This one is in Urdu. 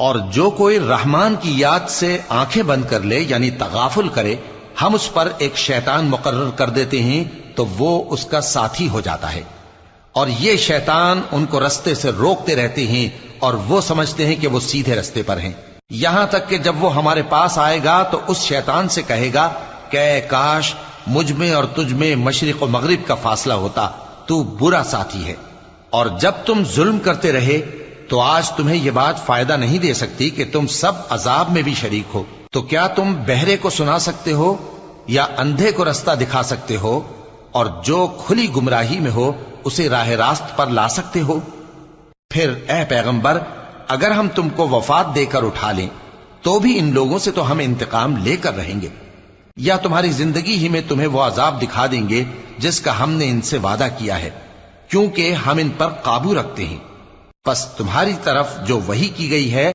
اور جو کوئی رحمان کی یاد سے آنکھیں بند کر لے یعنی تغافل کرے، ہم اس پر ایک شیطان مقرر کر دیتے ہیں تو وہ اس کا ساتھی ہو جاتا ہے، اور یہ شیطان ان کو رستے سے روکتے رہتے ہیں اور وہ سمجھتے ہیں کہ وہ سیدھے رستے پر ہیں، یہاں تک کہ جب وہ ہمارے پاس آئے گا تو اس شیطان سے کہے گا کہ کاش مجھ میں اور تجھ میں مشرق و مغرب کا فاصلہ ہوتا، تو برا ساتھی ہے۔ اور جب تم ظلم کرتے رہے تو آج تمہیں یہ بات فائدہ نہیں دے سکتی کہ تم سب عذاب میں بھی شریک ہو، تو کیا تم بہرے کو سنا سکتے ہو یا اندھے کو رستہ دکھا سکتے ہو، اور جو کھلی گمراہی میں ہو اسے راہ راست پر لا سکتے ہو؟ پھر اے پیغمبر، اگر ہم تم کو وفات دے کر اٹھا لیں تو بھی ان لوگوں سے تو ہم انتقام لے کر رہیں گے، یا تمہاری زندگی ہی میں تمہیں وہ عذاب دکھا دیں گے جس کا ہم نے ان سے وعدہ کیا ہے، کیونکہ ہم ان پر قابو رکھتے ہیں۔ پس تمہاری طرف جو وحی کی گئی ہے